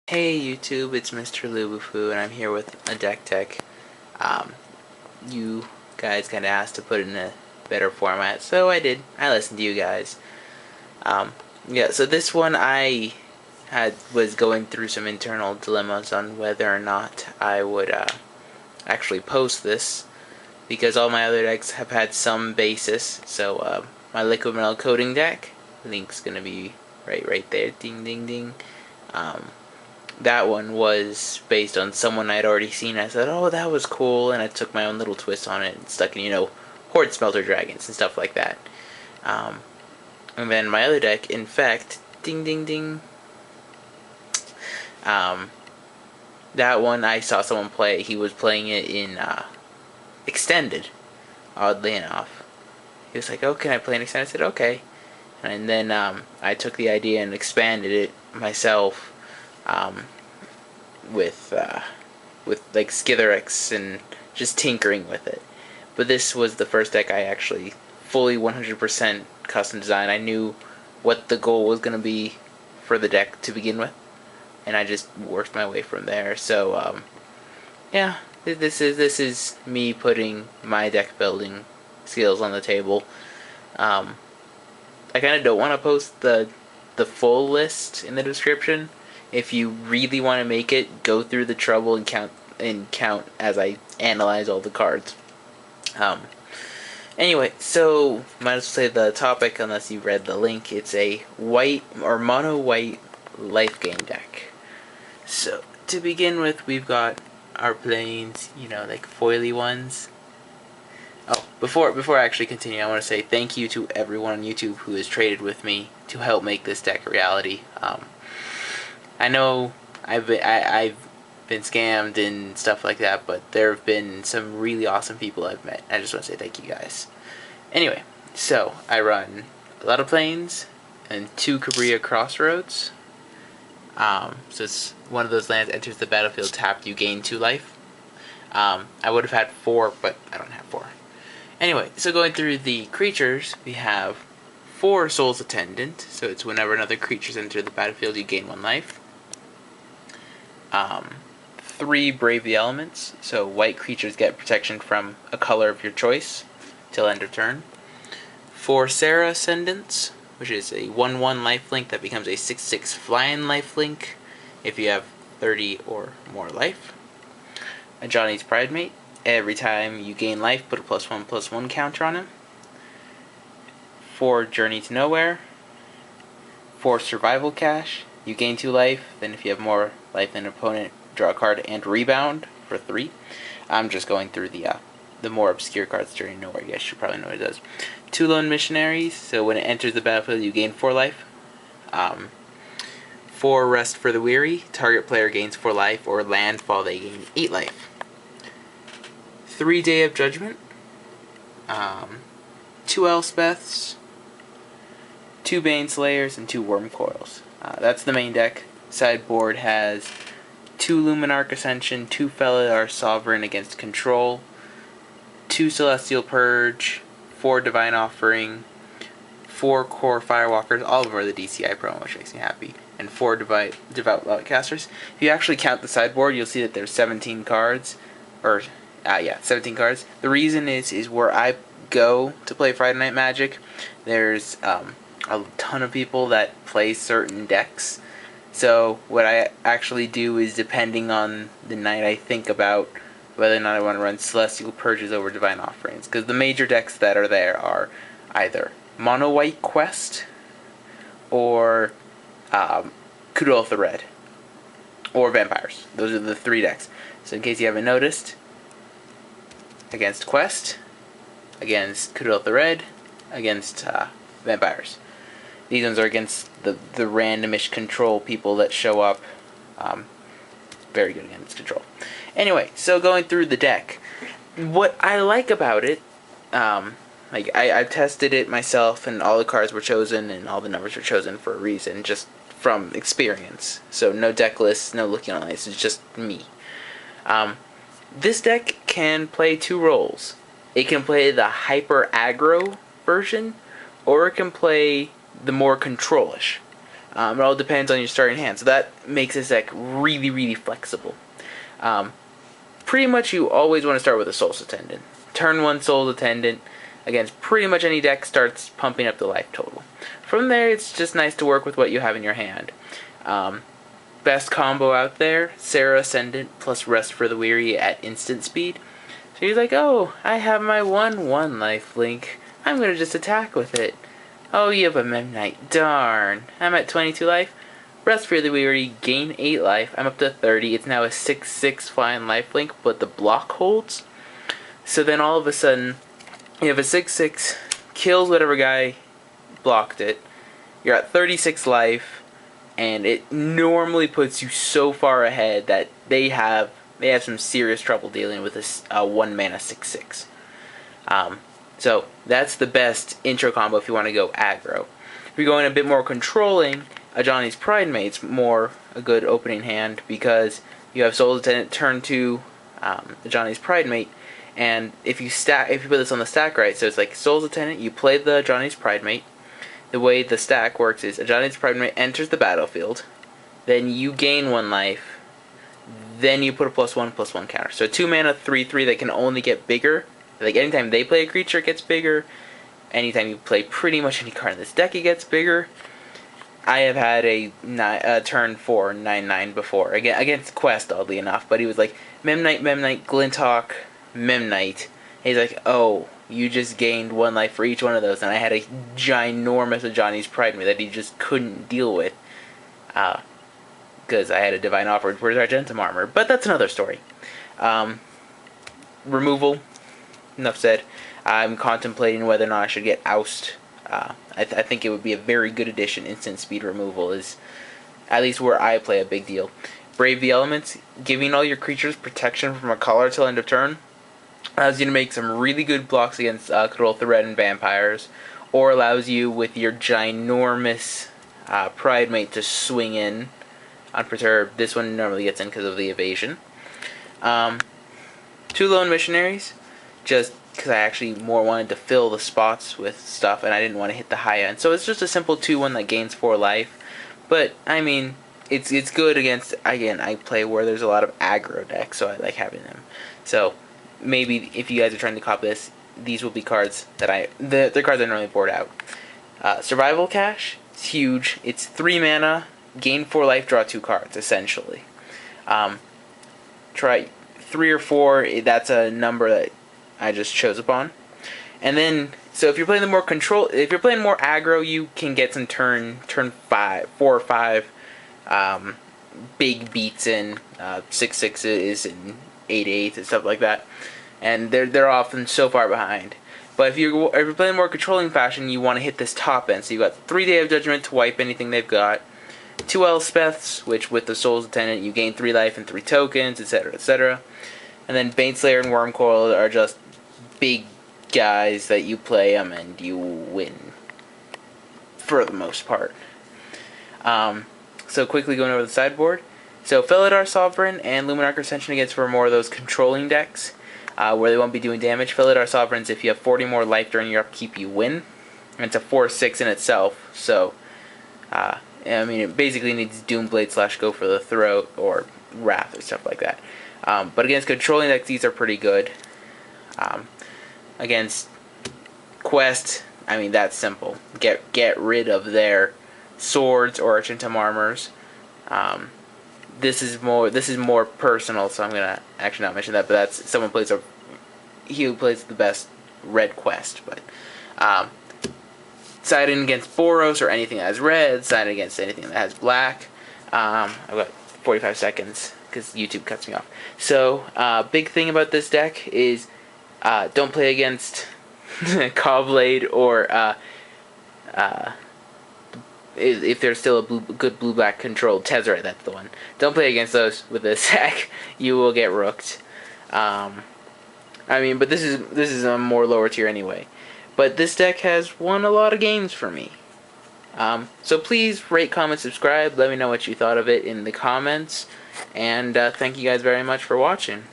Hey YouTube, it's Mrlubufu, and I'm here with a deck tech. You guys kind of asked to put it in a better format, so I did. I listened to you guys. Yeah, so this one was going through some internal dilemmas on whether or not I would actually post this, because all my other decks have had some basis. So my liquid metal coating deck, link's gonna be right there. Ding ding ding. That one was based on someone I'd already seen. I said, oh, that was cool, and I took my own little twist on it and stuck in, Horde Smelter Dragons and stuff like that. And then my other deck, in fact, ding ding ding, that one I saw someone play. He was playing it in Extended, oddly enough. He was like, oh, can I play in Extended? I said, okay. And then I took the idea and expanded it myself. With like Skitherix and just tinkering with it. But this was the first deck I actually fully 100% custom designed. I knew what the goal was going to be for the deck to begin with, and I just worked my way from there. So yeah, this is me putting my deck building skills on the table. I kind of don't want to post the full list in the description. If you really want to make it, go through the trouble and count as I analyze all the cards. Anyway, so might as well say the topic, unless you read the link. It's a white or mono white Lifegain deck. So to begin with, we've got our planes, like foily ones. Oh, before I actually continue, I want to say thank you to everyone on YouTube who has traded with me to help make this deck a reality. I know I've been scammed and stuff like that, but there have been some really awesome people I've met. I just want to say thank you guys. Anyway, so I run a lot of planes and 2 Cabria Crossroads. So it's one of those lands enters the battlefield tapped, you gain 2 life. I would have had 4, but I don't have 4. Anyway, so going through the creatures, we have 4 Soul's Attendant, so it's whenever another creature's entered the battlefield, you gain 1 life. 3 Brave the Elements, so white creatures get protection from a color of your choice till end of turn. 4 Serra Ascendants, which is a 1/1 lifelink that becomes a 6/6 flying lifelink if you have 30 or more life. A Johnny's Pridemate, every time you gain life, put a +1/+1 counter on him. 4 Journey to Nowhere. 4 Survival Cache, you gain 2 life, then if you have more life than an opponent, draw a card and rebound for 3. I'm just going through the more obscure cards. Journey to Nowhere, you guys should probably know what it does. 2 Lone Missionaries, so when it enters the battlefield, you gain 4 life. 4 Rest for the Weary, target player gains 4 life, or landfall, they gain 8 life. 3 Day of Judgment. 2 Elspeths. 2 Baneslayers, and 2 Wormcoils. That's the main deck. Sideboard has 2 Luminarch Ascension, 2 Felidar Sovereign against control, 2 Celestial Purge, 4 Divine Offering, 4 Core Firewalkers, all of them are the DCI promo, which makes me happy, and 4 Devout Outcasters. If you actually count the sideboard, you'll see that there's 17 cards, 17 cards. The reason is where I go to play Friday Night Magic, there's a ton of people that play certain decks. So what I actually do is, depending on the night, I think about whether or not I want to run Celestial Purges over Divine Offerings. Because the major decks that are there are either Mono White Quest, or Kudolth the Red, or Vampires. Those are the 3 decks. So in case you haven't noticed, against Quest, against Kudolth the Red, against Vampires. These ones are against the randomish control people that show up. Very good against control. Anyway, so going through the deck, what I like about it, I've tested it myself, and all the cards were chosen, and all the numbers were chosen for a reason, just from experience. So no deck lists, no looking on this, it's just me. This deck can play 2 roles. It can play the hyper aggro version, or it can play the more control-ish. It all depends on your starting hand, so that makes this deck really, really flexible. Pretty much you always want to start with a Soul's Attendant. Turn 1 Soul's Attendant against pretty much any deck starts pumping up the life total. From there, it's just nice to work with what you have in your hand. Best combo out there, Serra Ascendant plus Rest for the Weary at instant speed. So you're like, oh, I have my 1/1 lifelink. I'm going to just attack with it. Oh, you have a Memnite. Darn. I'm at 22 life. Rest for the Weary, gain 8 life. I'm up to 30. It's now a 6/6 flying lifelink, but the block holds. So then all of a sudden, you have a 6/6, kills whatever guy blocked it. You're at 36 life, and it normally puts you so far ahead that they have some serious trouble dealing with this 1 mana 6/6. So that's the best intro combo if you want to go aggro. If you're going a bit more controlling, Ajani's Pridemate's more a good opening hand because you have Soul's Attendant turn 2 Ajani's Pridemate, and if you put this on the stack right, so it's like Soul's Attendant, you play the Ajani's Pridemate. The way the stack works is Ajani's Pridemate enters the battlefield, then you gain 1 life, then you put a +1/+1 counter. So 2 mana 3/3 that can only get bigger. Like anytime they play a creature, it gets bigger. Anytime you play pretty much any card in this deck, it gets bigger. I have had a turn 4 9/9 before against Quest, oddly enough, but he was like Memnite, Glinthawk, Memnite. He's like, oh, you just gained 1 life for each one of those, and I had a ginormous Ajani's Pridemate that he just couldn't deal with, because I had a Divine Offer for his Argentum Armor. But that's another story. Removal. Enough said. I'm contemplating whether or not I should get Oust. I think it would be a very good addition. Instant speed removal is, at least where I play, a big deal. Brave the Elements, giving all your creatures protection from a color till end of turn, allows you to make some really good blocks against Control Threat and Vampires, or allows you with your ginormous Pridemate to swing in unperturbed. This one normally gets in because of the evasion. 2 Lone Missionaries, just because I actually more wanted to fill the spots with stuff and I didn't want to hit the high end. So it's just a simple 2/1 that gains 4 life. But, I mean, it's good against, again, I play where there's a lot of aggro decks, so I like having them. So, maybe if you guys are trying to copy this, these will be cards that the cards I normally board out. Survival Cache, it's huge. It's 3 mana, gain 4 life, draw 2 cards, essentially. Try 3 or 4, that's a number that I just chose upon. And then, so if you're playing more aggro, you can get some turn 4 or 5 big beats in 6/6s and 8/8s and stuff like that. And they're often so far behind. But if you're playing more controlling fashion, you want to hit this top end. So you got 3 Day of Judgment to wipe anything they've got. 2 Elspeths, which with the Soul's Attendant you gain 3 life and 3 tokens, etc., etc. And then Baneslayer and Wormcoil are just big guys that you play them and you win for the most part. So quickly going over the sideboard. So Felidar Sovereign and Luminarch Ascension against for more of those controlling decks where they won't be doing damage. Felidar Sovereigns, if you have 40 more life during your upkeep, you win. And it's a 4/6 in itself. So, I mean, it basically needs Doomblade / Go for the Throat or Wrath or stuff like that. But against controlling decks, these are pretty good. Against Quest, I mean, that's simple. Get rid of their swords or Argentum Armors. This is more personal, so I'm gonna actually not mention that. But that's someone who plays the best red Quest. But siding against Boros or anything that has red, siding against anything that has black. I've got 45 seconds because YouTube cuts me off. So big thing about this deck is don't play against Cobblade or if there's still a good blue-black controlled Tezzeret, that's the one. Don't play against those with this deck. You will get rooked. I mean, but this is a more lower tier anyway. But this deck has won a lot of games for me. So please rate, comment, subscribe. Let me know what you thought of it in the comments. And thank you guys very much for watching.